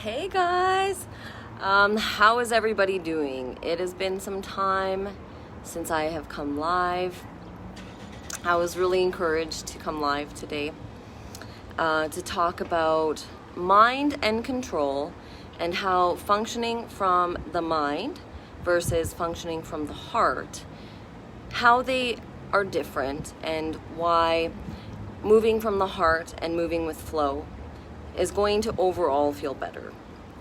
Hey guys, how is everybody doing? It has been some time since I have come live. I was really encouraged to come live today to talk about mind and control and how functioning from the mind versus functioning from the heart, how they are different, and why moving from the heart and moving with flow is going to overall feel better.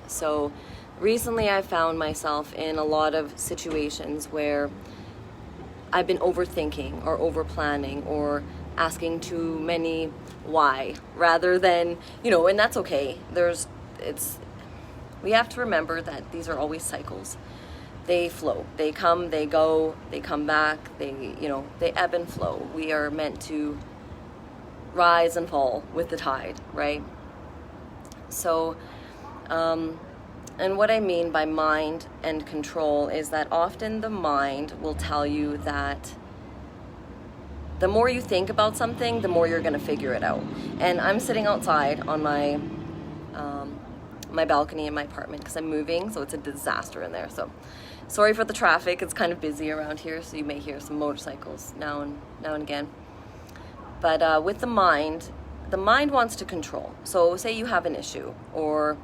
So recently I found myself in a lot of situations where I've been overthinking or over planning or asking too many why rather than, and that's okay. We have to remember that these are always cycles. They flow, they come, they go, they come back, they ebb and flow. We are meant to rise and fall with the tide, right? So, and what I mean by mind and control is that often the mind will tell you that the more you think about something, the more you're going to figure it out. And I'm sitting outside on my balcony in my apartment because I'm moving, so it's a disaster in there. So sorry for the traffic. It's kind of busy around here, so you may hear some motorcycles now and again. But with the mind wants to control. So say you have an issue, or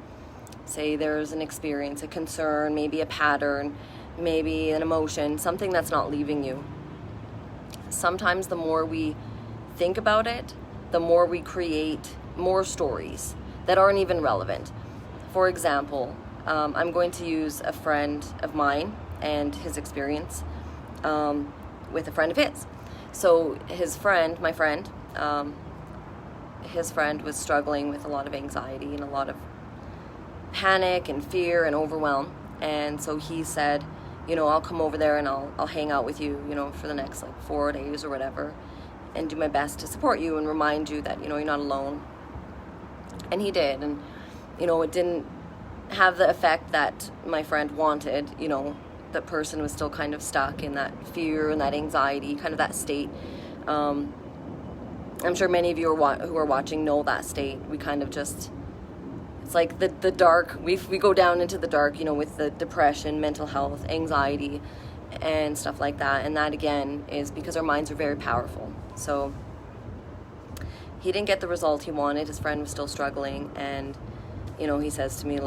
say there's an experience, a concern, maybe a pattern, maybe an emotion, something that's not leaving you. Sometimes the more we think about it, the more we create more stories that aren't even relevant. For example, I'm going to use a friend of mine and his experience with a friend of his. So his friend was struggling with a lot of anxiety and a lot of panic and fear and overwhelm. And so he said, I'll come over there and I'll hang out with you, for the next 4 days or whatever, and do my best to support you and remind you that, you're not alone. And he did. And, it didn't have the effect that my friend wanted. That person was still kind of stuck in that fear and that anxiety, kind of that state. I'm sure many of you who are watching know that state. We kind of just, it's like the dark, we go down into the dark, with the depression, mental health, anxiety, and stuff like that. And that, again, is because our minds are very powerful. So he didn't get the result he wanted. His friend was still struggling. And, he says to me,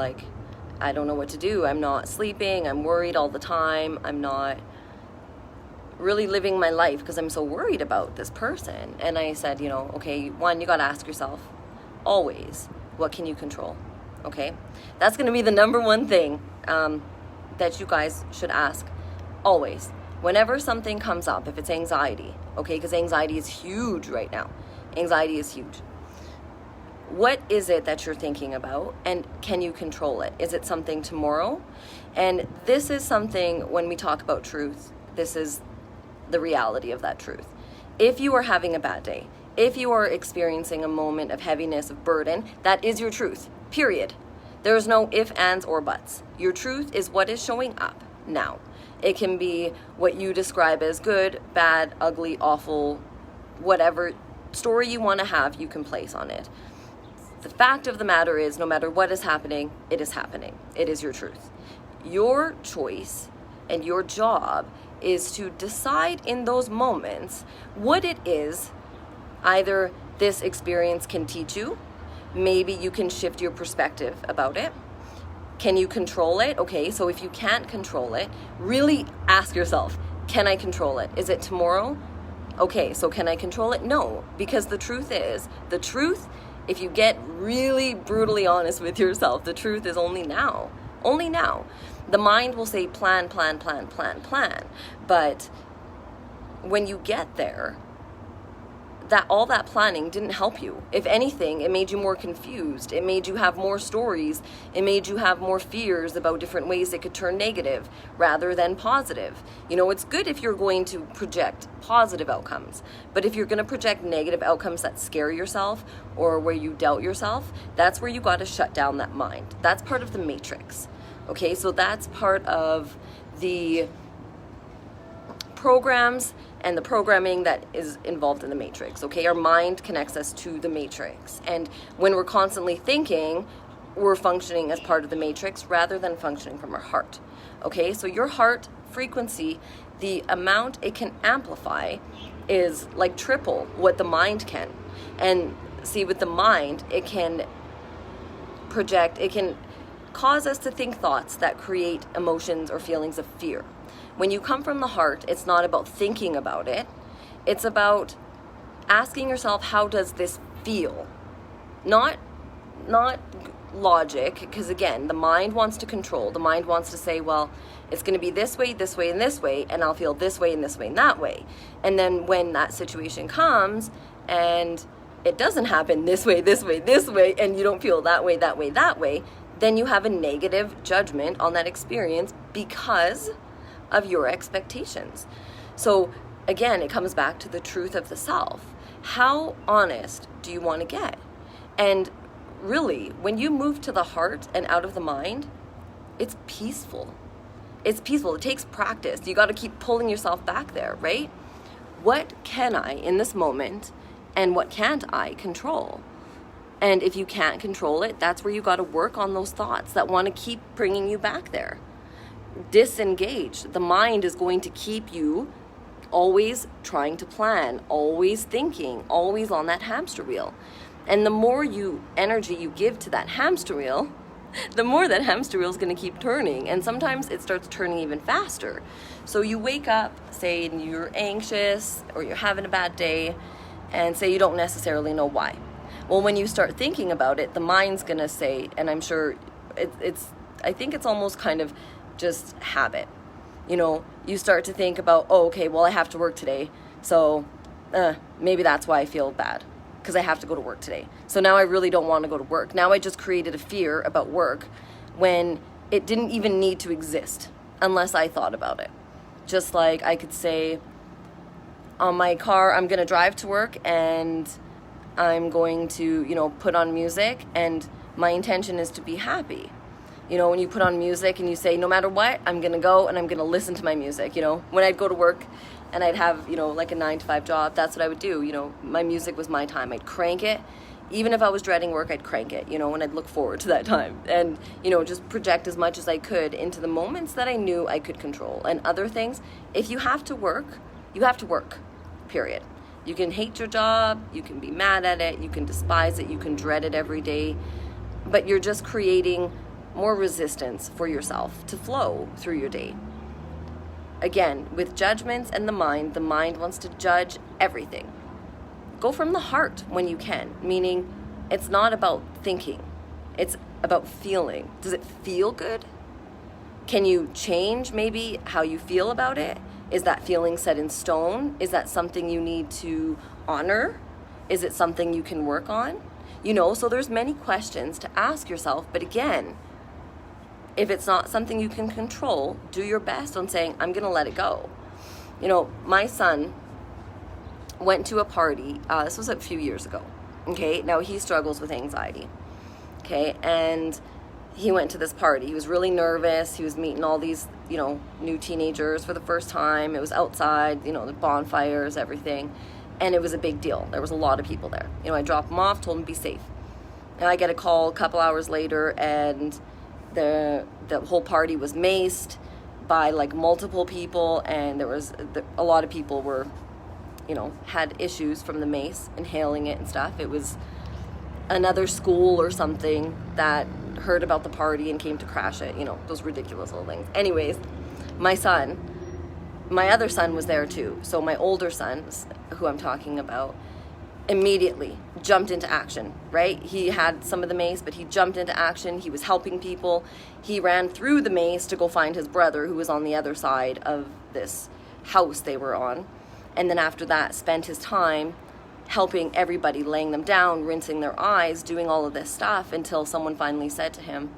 I don't know what to do. I'm not sleeping. I'm worried all the time. I'm not really living my life because I'm so worried about this person. And I said, okay, one, you got to ask yourself always, what can you control? Okay, that's going to be the number one thing that you guys should ask always. Whenever something comes up, if it's anxiety, okay, because anxiety is huge right now. Anxiety is huge. What is it that you're thinking about, and can you control it? Is it something tomorrow? And this is something, when we talk about truth, this is the reality of that truth. If you are having a bad day, if you are experiencing a moment of heaviness, of burden, that is your truth, period. There's no ifs, ands, or buts. Your truth is what is showing up now. It can be what you describe as good, bad, ugly, awful, whatever story you want to have, you can place on it. The fact of the matter is, no matter what is happening, it is happening. It is your truth. Your choice and your job is to decide in those moments what it is either this experience can teach you. Maybe you can shift your perspective about it. Can you control it? Okay, so if you can't control it, really ask yourself, can I control it? Is it tomorrow? Okay, so can I control it? No, because the truth, if you get really brutally honest with yourself, the truth is only now. Only now. The mind will say plan. But when you get there, all that planning didn't help you. If anything, it made you more confused. It made you have more stories. It made you have more fears about different ways it could turn negative rather than positive. It's good if you're going to project positive outcomes. But if you're going to project negative outcomes that scare yourself or where you doubt yourself, that's where you got to shut down that mind. That's part of the matrix. Okay, so that's part of the programs and the programming that is involved in the matrix. Okay, our mind connects us to the matrix, and when we're constantly thinking, we're functioning as part of the matrix rather than functioning from our heart. Okay, so your heart frequency, the amount it can amplify is like triple what the mind can. And see, with the mind, it can project, it can cause us to think thoughts that create emotions or feelings of fear. When you come from the heart, it's not about thinking about it. It's about asking yourself, how does this feel? Not logic, because again, the mind wants to control. The mind wants to say, well, it's going to be this way, and this way, and I'll feel this way, and this way, and that way. And then when that situation comes and it doesn't happen this way, and you don't feel that way, then you have a negative judgment on that experience because of your expectations. So again, it comes back to the truth of the self. How honest do you want to get? And really, when you move to the heart and out of the mind, it's peaceful. It's peaceful. It takes practice. You got to keep pulling yourself back there, right? What can I in this moment and what can't I control? And if you can't control it, that's where you got to work on those thoughts that want to keep bringing you back there. Disengage. The mind is going to keep you always trying to plan, always thinking, always on that hamster wheel. And the more energy you give to that hamster wheel, the more that hamster wheel is going to keep turning. And sometimes it starts turning even faster. So you wake up, say, and you're anxious or you're having a bad day, and say you don't necessarily know why. Well, when you start thinking about it, the mind's going to say, and I'm sure I think it's almost kind of just habit. You start to think about, oh, okay, well, I have to work today. So maybe that's why I feel bad, because I have to go to work today. So now I really don't want to go to work. Now I just created a fear about work when it didn't even need to exist unless I thought about it. Just like I could say, on my car, I'm going to drive to work and I'm going to, put on music, and my intention is to be happy. When you put on music and you say, no matter what, I'm going to go and I'm going to listen to my music. When I'd go to work and I'd have, like a 9-to-5 job, that's what I would do. My music was my time. I'd crank it. Even if I was dreading work, I'd crank it, and I'd look forward to that time. And, just project as much as I could into the moments that I knew I could control. And other things, if you have to work, you have to work, period. You can hate your job, you can be mad at it, you can despise it, you can dread it every day, but you're just creating more resistance for yourself to flow through your day. Again, with judgments and the mind wants to judge everything. Go from the heart when you can, meaning it's not about thinking, it's about feeling. Does it feel good? Can you change maybe how you feel about it? Is that feeling set in stone? Is that something you need to honor? Is it something you can work on? So there's many questions to ask yourself, but again, if it's not something you can control, do your best on saying, I'm going to let it go. My son went to a party. This was a few years ago. Okay. Now he struggles with anxiety. Okay. And he went to this party. He was really nervous. He was meeting all these, new teenagers for the first time. It was outside, the bonfires, everything. And it was a big deal. There was a lot of people there. I dropped him off, told him to be safe. And I get a call a couple hours later, and the whole party was maced by like multiple people, and there was a lot of people were, had issues from the mace, inhaling it and stuff. It was another school or something that heard about the party and came to crash it, those ridiculous little things. Anyways, my other son was there too. So my older son, who I'm talking about, immediately jumped into action, right? He had some of the mace, but he jumped into action. He was helping people. He ran through the mace to go find his brother, who was on the other side of this house they were on. And then after that, spent his time helping everybody, laying them down, rinsing their eyes, doing all of this stuff, until someone finally said to him,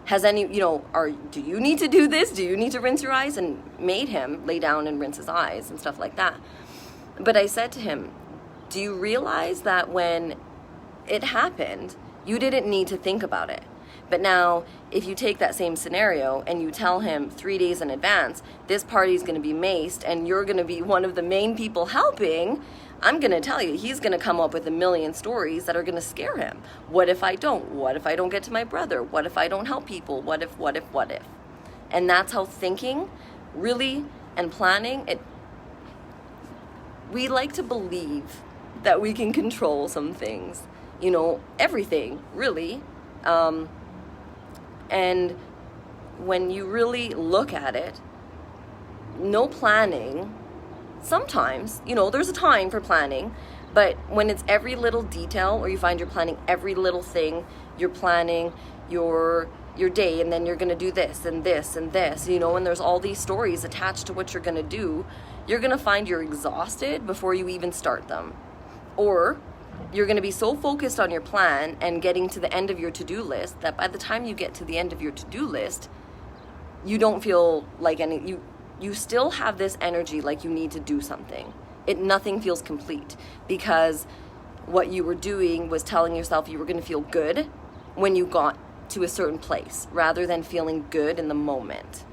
do you need to do this? Do you need to rinse your eyes? And made him lay down and rinse his eyes and stuff like that. But I said to him, do you realize that when it happened, you didn't need to think about it? But now, if you take that same scenario and you tell him 3 days in advance, this party is going to be maced and you're going to be one of the main people helping, I'm going to tell you, he's going to come up with a million stories that are going to scare him. What if I don't? What if I don't get to my brother? What if I don't help people? What if? And that's how thinking really, and planning, we like to believe that we can control some things, everything, really. And when you really look at it, no planning, sometimes, there's a time for planning, but when it's every little detail, or you find you're planning every little thing, you're planning your day, and then you're going to do this and this and this, and there's all these stories attached to what you're going to do, you're going to find you're exhausted before you even start them. Or you're going to be so focused on your plan and getting to the end of your to-do list that by the time you get to the end of your to-do list, you don't feel like you still have this energy like you need to do something. Nothing feels complete, because what you were doing was telling yourself you were going to feel good when you got to a certain place, rather than feeling good in the moment.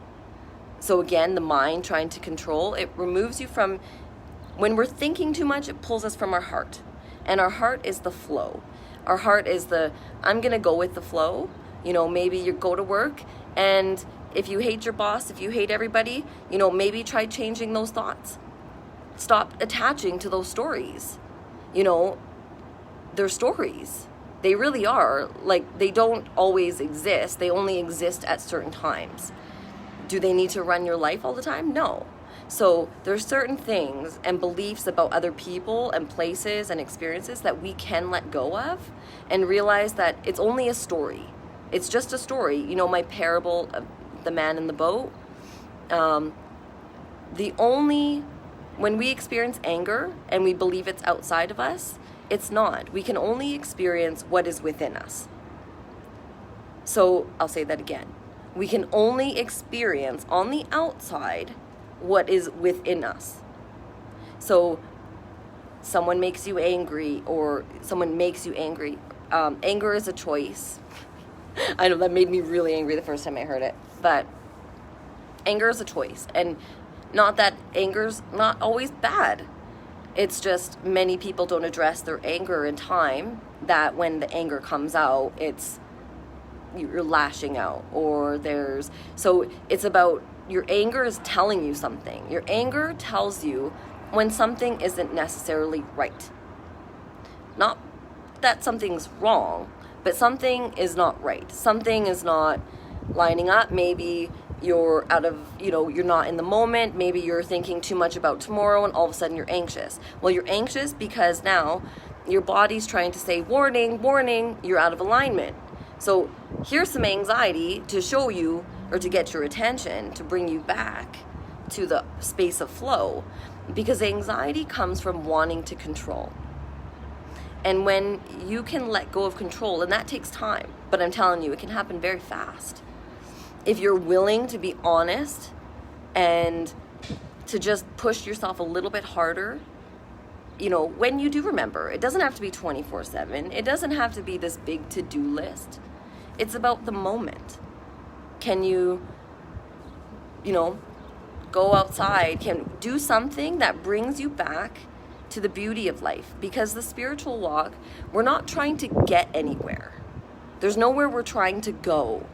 So again, the mind trying to control, it removes you from, when we're thinking too much, it pulls us from our heart. And our heart is the flow. Our heart is I'm going to go with the flow. Maybe you go to work, and if you hate your boss, if you hate everybody, maybe try changing those thoughts. Stop attaching to those stories. They're stories. They really are. Like, they don't always exist. They only exist at certain times. Do they need to run your life all the time? No. So there's certain things and beliefs about other people and places and experiences that we can let go of and realize that it's only a story. It's just a story. My parable of the man in the boat. When we experience anger and we believe it's outside of us, it's not. We can only experience what is within us. So I'll say that again. We can only experience on the outside what is within us. So someone makes you angry, or someone makes you angry. Anger is a choice. I know that made me really angry the first time I heard it, but anger is a choice. And not that anger's not always bad. It's just many people don't address their anger in time, that when the anger comes out, you're lashing out, so it's about, your anger is telling you something. Your anger tells you when something isn't necessarily right. Not that something's wrong, but something is not right. Something is not lining up. Maybe you're you're not in the moment. Maybe you're thinking too much about tomorrow, and all of a sudden you're anxious. Well, you're anxious because now your body's trying to say, warning, warning, you're out of alignment. So here's some anxiety to show you, or to get your attention, to bring you back to the space of flow, because anxiety comes from wanting to control. And when you can let go of control, and that takes time, but I'm telling you, it can happen very fast. If you're willing to be honest and to just push yourself a little bit harder, when you do remember, it doesn't have to be 24/7. It doesn't have to be this big to-do list. It's about the moment. Can you, go outside, can do something that brings you back to the beauty of life? Because the spiritual walk, we're not trying to get anywhere. There's nowhere we're trying to go.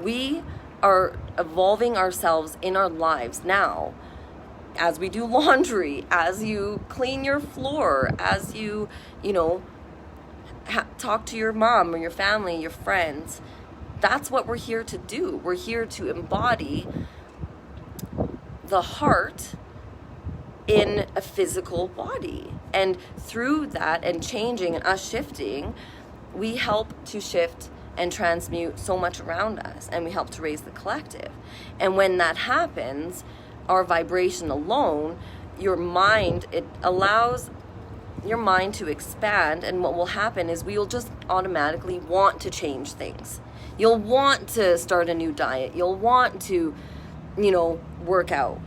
We are evolving ourselves in our lives now, as we do laundry, as you clean your floor, as you, talk to your mom or your family, your friends. That's what we're here to do. We're here to embody the heart in a physical body. And through that, and changing and us shifting, we help to shift and transmute so much around us, and we help to raise the collective. And when that happens, our vibration alone, it allows your mind to expand, and what will happen is we'll just automatically want to change things. You'll want to start a new diet. You'll want to, work out.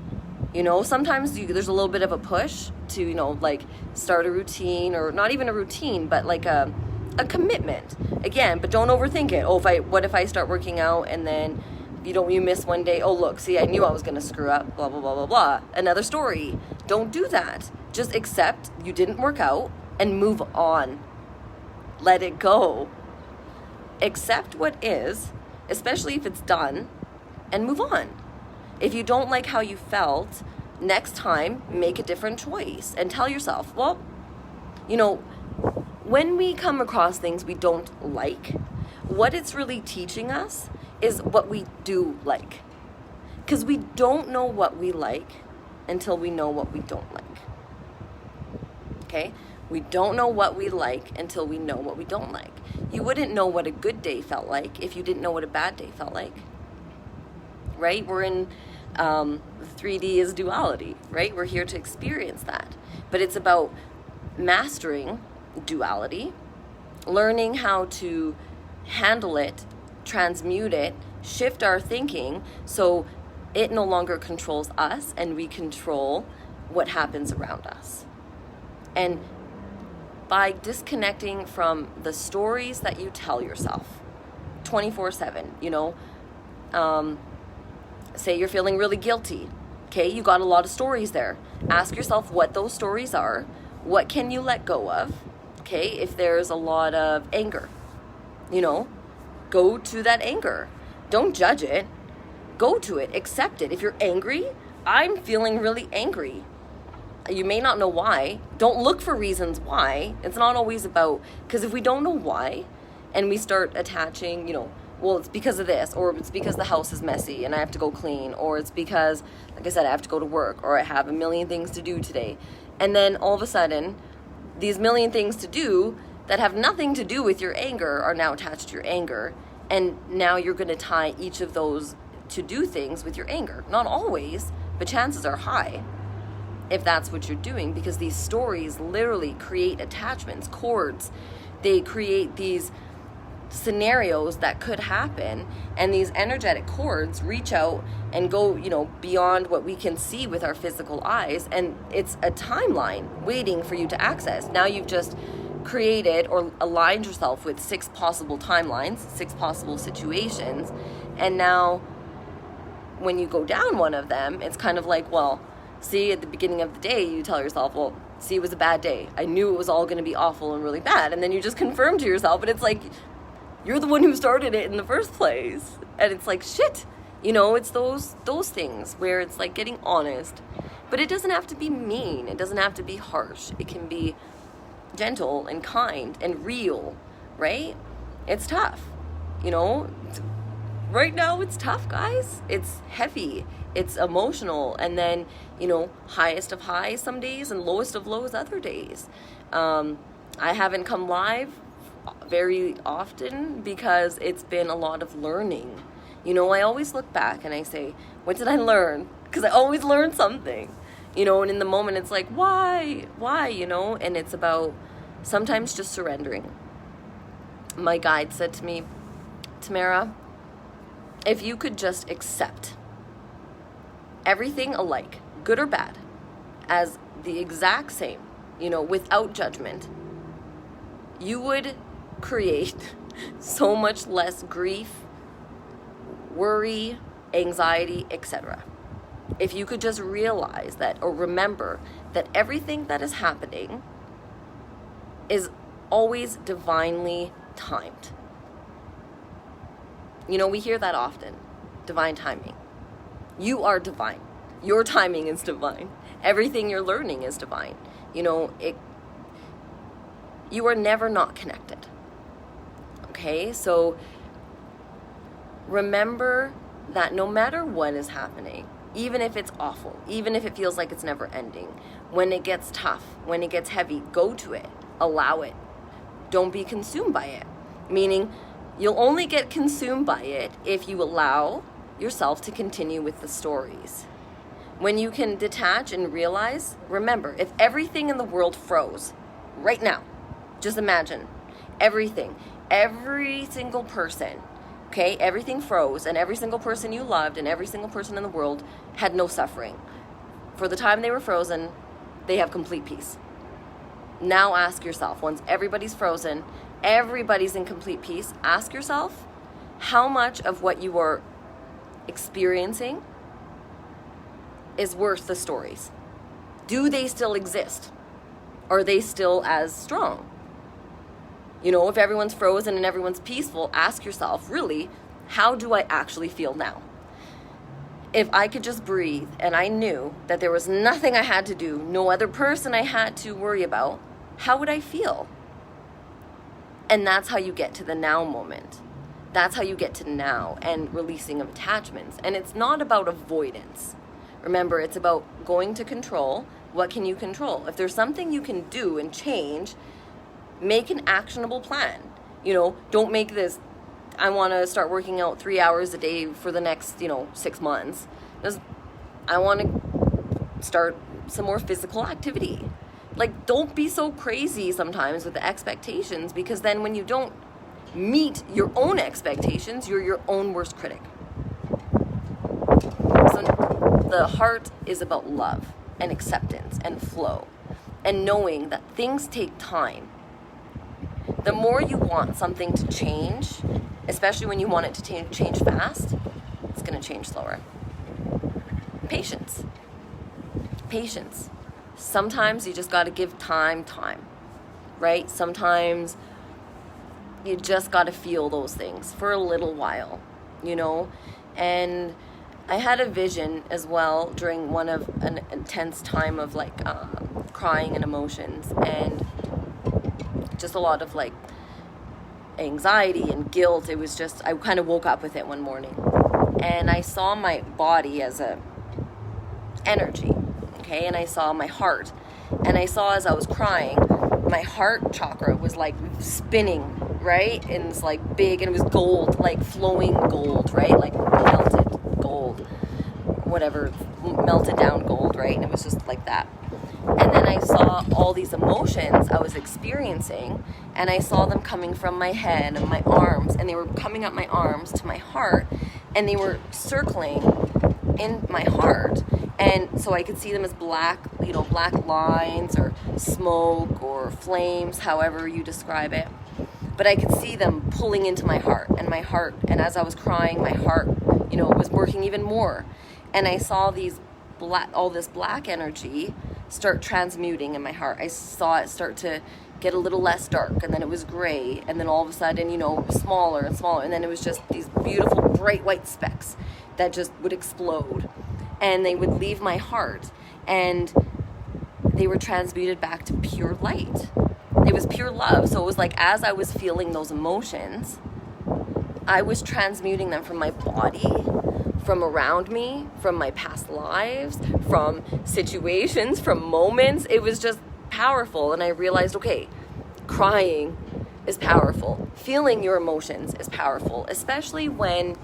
Sometimes there's a little bit of a push to, start a routine, or not even a routine, but like a commitment. Again, but don't overthink it. What if I start working out and then you miss one day? Oh, look, see, I knew I was going to screw up, blah, blah, blah, blah, blah. Another story. Don't do that. Just accept you didn't work out and move on. Let it go. Accept what is, especially if it's done, and move on. If you don't like how you felt, next time make a different choice and tell yourself, well, when we come across things we don't like, what it's really teaching us is what we do like. Because we don't know what we like until we know what we don't like. Okay? We don't know what we like until we know what we don't like. You wouldn't know what a good day felt like if you didn't know what a bad day felt like. Right? We're in 3D is duality, right? We're here to experience that. But it's about mastering duality, learning how to handle it, transmute it, shift our thinking so it no longer controls us and we control what happens around us. And by disconnecting from the stories that you tell yourself 24/7, say you're feeling really guilty. Okay, you got a lot of stories there. Ask yourself what those stories are. What can you let go of? Okay, if there's a lot of anger, go to that anger. Don't judge it. Go to it. Accept it. If you're angry, I'm feeling really angry. You may not know why. Don't look for reasons why. It's not always about, because if we don't know why and we start attaching, well, it's because of this, or it's because the house is messy and I have to go clean, or it's because, like I said, I have to go to work, or I have a million things to do today. And then all of a sudden, these million things to do that have nothing to do with your anger are now attached to your anger. And now you're going to tie each of those to do things with your anger. Not always, but chances are high if that's what you're doing, because these stories literally create attachments, cords. They create these scenarios that could happen, and these energetic cords reach out and go, beyond what we can see with our physical eyes, and it's a timeline waiting for you to access. Now you've just created or aligned yourself with 6 possible timelines, 6 possible situations, and now when you go down one of them, it's kind of like, well, see, at the beginning of the day, you tell yourself, well, see, it was a bad day. I knew it was all going to be awful and really bad. And then you just confirm to yourself, but it's like, you're the one who started it in the first place. And it's like, shit. It's those things where it's like getting honest. But it doesn't have to be mean. It doesn't have to be harsh. It can be gentle and kind and real, right? It's tough. Right now it's tough, guys. It's heavy. It's emotional. And then, highest of highs some days and lowest of lows other days. I haven't come live very often because it's been a lot of learning. I always look back and I say, what did I learn? Because I always learn something. And in the moment it's like, why? And it's about sometimes just surrendering. My guide said to me, Tamara, if you could just accept everything alike, good or bad, as the exact same, without judgment, you would create so much less grief, worry, anxiety, etc. If you could just realize that, or remember that everything that is happening is always divinely timed. We hear that often. Divine timing. You are divine. Your timing is divine. Everything you're learning is divine. You are never not connected. Okay? So remember that no matter what is happening, even if it's awful, even if it feels like it's never ending, when it gets tough, when it gets heavy, go to it. Allow it. Don't be consumed by it. Meaning, you'll only get consumed by it if you allow yourself to continue with the stories. When you can detach and realize, remember, if everything in the world froze right now, just imagine everything, every single person, okay, everything froze, and every single person you loved and every single person in the world had no suffering. For the time they were frozen, they have complete peace. Now ask yourself, once everybody's frozen, everybody's in complete peace, ask yourself how much of what you are experiencing is worth the stories. Do they still exist? Are they still as strong? You know, if everyone's frozen and everyone's peaceful, ask yourself, really, how do I actually feel now? If I could just breathe and I knew that there was nothing I had to do, no other person I had to worry about, how would I feel? And that's how you get to the now moment. That's how you get to now and releasing of attachments. And it's not about avoidance. Remember, it's about going to control. What can you control? If there's something you can do and change, make an actionable plan. You know, don't make this, I want to start working out 3 hours a day for the next, 6 months. Just, I want to start some more physical activity. Like, don't be so crazy sometimes with the expectations, because then when you don't meet your own expectations, you're your own worst critic. So the heart is about love and acceptance and flow and knowing that things take time. The more you want something to change, especially when you want it to change fast, it's going to change slower. Patience. Sometimes you just got to give time, right? Sometimes you just got to feel those things for a little while, And I had a vision as well during one of an intense time of crying and emotions, and just a lot of anxiety and guilt. It was just, I kind of woke up with it one morning, and I saw my body as a energy, okay? And I saw my heart, and I saw as I was crying, my heart chakra was spinning, right? And it's big, and it was gold, flowing gold, right? Melted gold, whatever, melted down gold, right? And it was just like that. And then I saw all these emotions I was experiencing, and I saw them coming from my head and my arms, and they were coming up my arms to my heart, and they were circling in my heart. And so I could see them as black lines or smoke or flames, however you describe it. But I could see them pulling into my heart, and as I was crying, my heart, was working even more. And I saw all this black energy start transmuting in my heart. I saw it start to get a little less dark, and then it was gray, and then all of a sudden, smaller and smaller, and then it was just these beautiful bright white specks that just would explode, and they would leave my heart, and they were transmuted back to pure light. It was pure love. So it was as I was feeling those emotions, I was transmuting them from my body, from around me, from my past lives, from situations, from moments. It was just powerful. And I realized, okay, crying is powerful. Feeling your emotions is powerful, especially when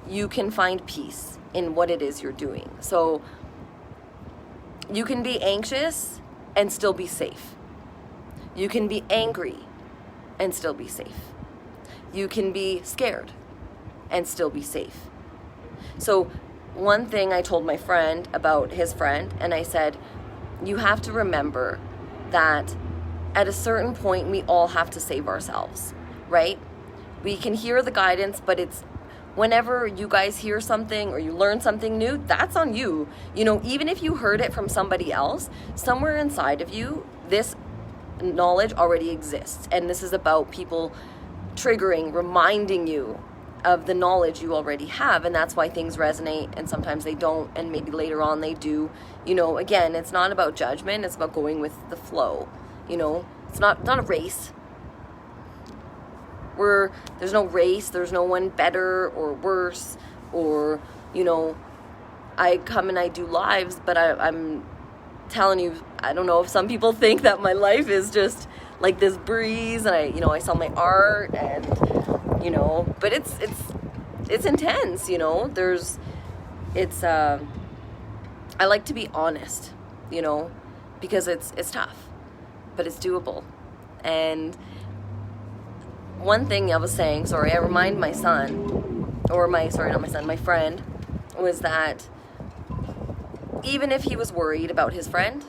you can find peace in what it is you're doing. So you can be anxious and still be safe. You can be angry and still be safe. You can be scared and still be safe. So one thing I told my friend about his friend, and I said, you have to remember that at a certain point, we all have to save ourselves, right? We can hear the guidance, but it's whenever you guys hear something or you learn something new, that's on you. Even if you heard it from somebody else, somewhere inside of you, this knowledge already exists. And this is about people triggering, reminding you of the knowledge you already have. And that's why things resonate, and sometimes they don't, and maybe later on they do. Again, it's not about judgment, it's about going with the flow. It's not a race. There's no race, there's no one better or worse, or I come and I do lives, but I'm telling you, I don't know if some people think that my life is just like this breeze, and I sell my art, and but it's intense. I like to be honest, because it's tough, but it's doable. And one thing I was saying, I remind my son, my friend, was that even if he was worried about his friend,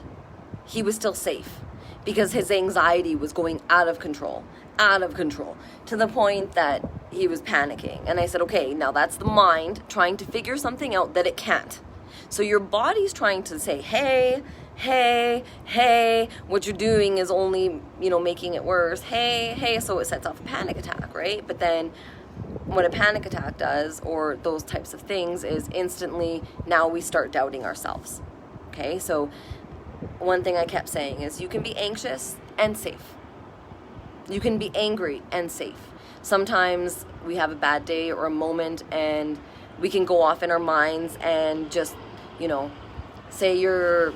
he was still safe, because his anxiety was going out of control, to the point that he was panicking. And I said, okay, now that's the mind trying to figure something out that it can't. So your body's trying to say, hey, hey, what you're doing is only, making it worse. Hey, so it sets off a panic attack, right? But then what a panic attack does, or those types of things, is instantly now we start doubting ourselves. Okay, so one thing I kept saying is you can be anxious and safe. You can be angry and safe. Sometimes we have a bad day or a moment and we can go off in our minds and just, say your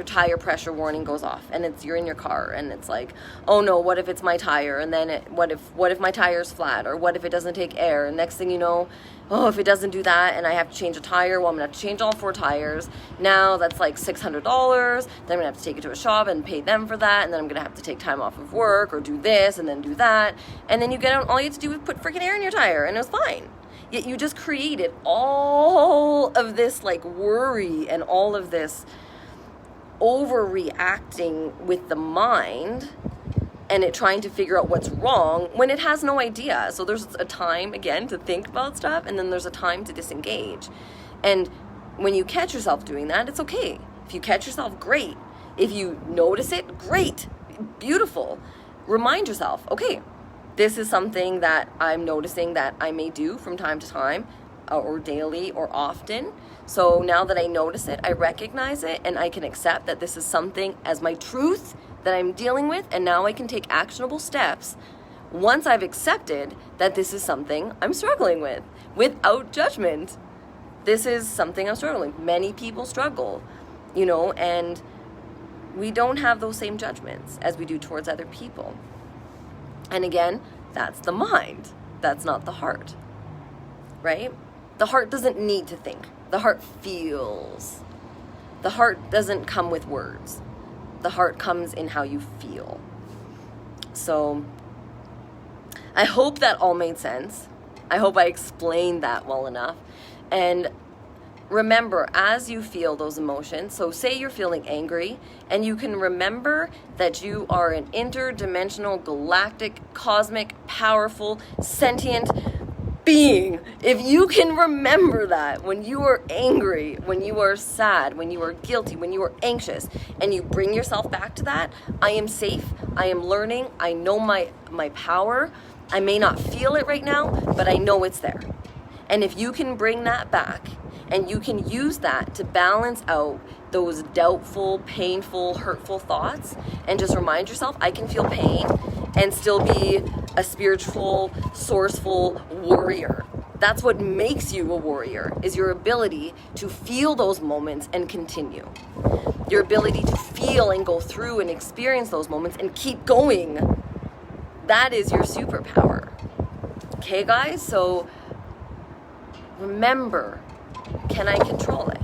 tire pressure warning goes off and you're in your car and it's like, oh no, what if it's my tire? And then what if my tire's flat, or what if it doesn't take air? And next thing you know, oh, if it doesn't do that and I have to change a tire, well, I'm gonna have to change all 4 tires. Now that's like $600. Then I'm gonna have to take it to a shop and pay them for that. And then I'm gonna have to take time off of work or do this and then do that. And then you get out, all you have to do is put freaking air in your tire and it was fine. Yet you just created all of this like worry and all of this overreacting with the mind and it trying to figure out what's wrong when it has no idea. So there's a time, again, to think about stuff, and then there's a time to disengage. And when you catch yourself doing that, it's okay. If you catch yourself, great. If you notice it, great, beautiful. Remind yourself, okay, this is something that I'm noticing that I may do from time to time, or daily or often. So now that I notice it, I recognize it, and I can accept that this is something as my truth that I'm dealing with, and now I can take actionable steps once I've accepted that this is something I'm struggling with, without judgment. This is something I'm struggling with. Many people struggle, and we don't have those same judgments as we do towards other people. And again, that's the mind. That's not the heart, right? The heart doesn't need to think. The heart feels. The heart doesn't come with words. The heart comes in how you feel. So I hope that all made sense. I hope I explained that well enough. And remember, as you feel those emotions, so say you're feeling angry, and you can remember that you are an interdimensional, galactic, cosmic, powerful, sentient being. If you can remember that when you are angry, when you are sad, when you are guilty, when you are anxious, and you bring yourself back to that, I am safe, I am learning, I know my power. I may not feel it right now, but I know it's there. And if you can bring that back, and you can use that to balance out those doubtful, painful, hurtful thoughts, and just remind yourself, I can feel pain and still be a spiritual, sourceful warrior. That's what makes you a warrior, is your ability to feel those moments and continue. Your ability to feel and go through and experience those moments and keep going. That is your superpower. Okay, guys? So remember, can I control it?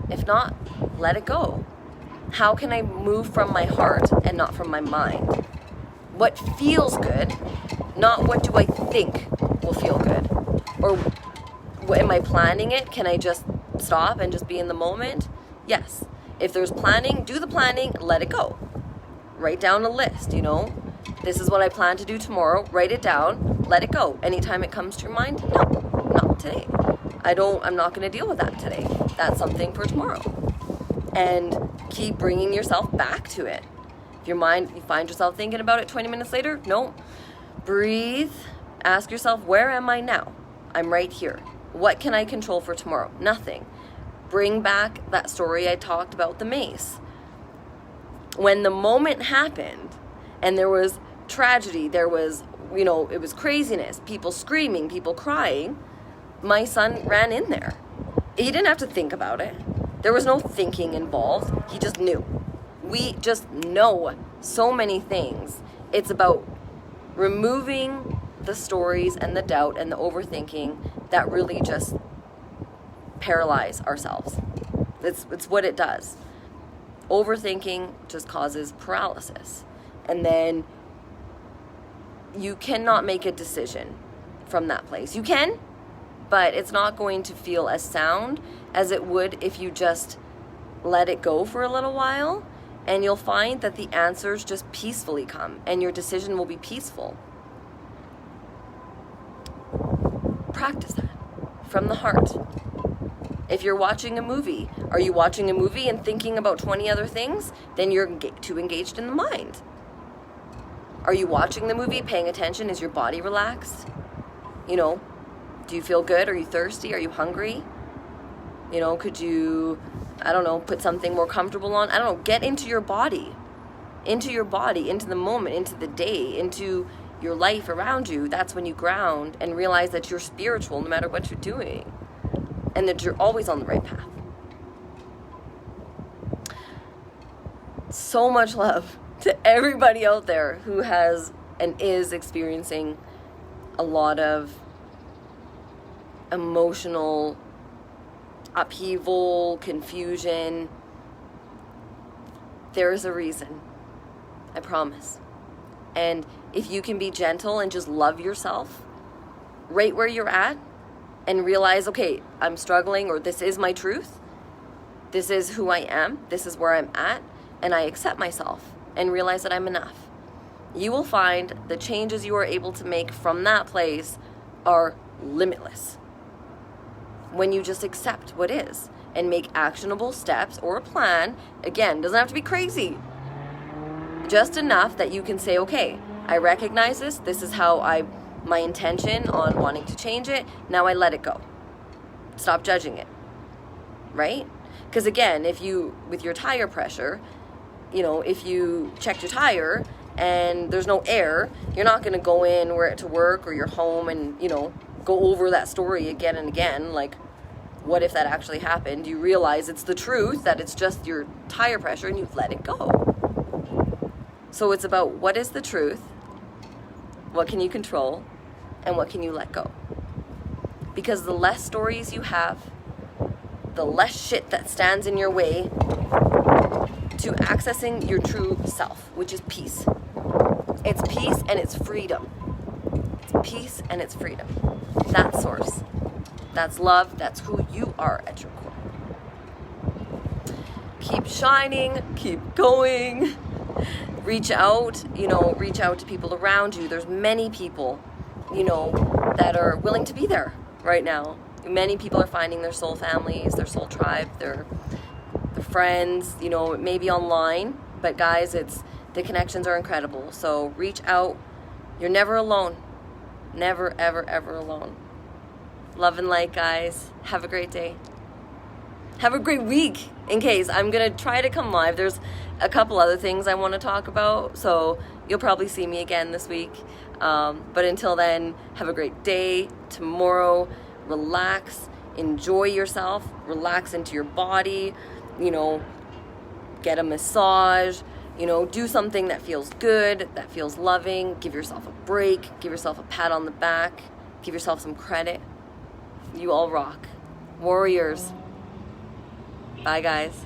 If not, let it go. How can I move from my heart and not from my mind? What feels good, not what do I think will feel good? Or am I planning it? Can I just stop and just be in the moment? Yes. If there's planning, do the planning, let it go. Write down a list, This is what I plan to do tomorrow. Write it down, let it go. Anytime it comes to your mind, no, not today. I'm not going to deal with that today. That's something for tomorrow. And keep bringing yourself back to it. If you find yourself thinking about it 20 minutes later, no. Breathe. Ask yourself, where am I now? I'm right here. What can I control for tomorrow? Nothing. Bring back that story I talked about, the mace. When the moment happened and there was tragedy, there was, it was craziness, people screaming, people crying, my son ran in there. He didn't have to think about it. There was no thinking involved. He just knew. We just know so many things. It's about removing the stories and the doubt and the overthinking that really just paralyze ourselves. It's what it does. Overthinking just causes paralysis. And then you cannot make a decision from that place. You can, but it's not going to feel as sound as it would if you just let it go for a little while, and you'll find that the answers just peacefully come and your decision will be peaceful. Practice that from the heart. If you're watching a movie, Are you watching a movie and thinking about 20 other things? Then you're too engaged in the mind. Are you watching the movie, paying attention? Is your body relaxed? You know, do you feel good? Are you thirsty? Are you hungry? You know, could you, I don't know, put something more comfortable on? I don't know, get into your body, into the moment, into the day, into your life around you. That's when you ground and realize that you're spiritual no matter what you're doing, and that you're always on the right path. So much love to everybody out there who has and is experiencing a lot of emotional upheaval, confusion. There is a reason, I promise. And if you can be gentle and just love yourself right where you're at and realize, okay, I'm struggling, or this is my truth, this is who I am, this is where I'm at, and I accept myself and realize that I'm enough, you will find the changes you are able to make from that place are limitless. When you just accept what is and make actionable steps or a plan, again, doesn't have to be crazy, just enough that you can say, okay, I recognize this is how my intention on wanting to change it, now I let it go. Stop judging it, right? Because again, if you, with your tire pressure, you know, if you checked your tire and there's no air, you're not going to go in to work or your home and, you know, go over that story again and again. Like, what if that actually happened? You realize it's the truth, that it's just your tire pressure, and you've let it go. So it's about what is the truth, what can you control, and what can you let go. Because the less stories you have, the less shit that stands in your way to accessing your true self, which is peace. It's peace and it's freedom. It's peace and it's freedom. That's source. That's love. That's who you are at your core. Keep shining. Keep going. Reach out, reach out to people around you. There's many people, that are willing to be there right now. Many people are finding their soul families, their soul tribe, their friends, maybe online. But guys, the connections are incredible. So reach out. You're never alone. Never, ever, ever alone. Love and light, guys. Have a great day. Have a great week. In case I'm going to try to come live. There's a couple other things I want to talk about. So you'll probably see me again this week. But until then, have a great day. Tomorrow, relax. Enjoy yourself. Relax into your body. Get a massage. Do something that feels good, that feels loving. Give yourself a break. Give yourself a pat on the back. Give yourself some credit. You all rock. Warriors. Bye, guys.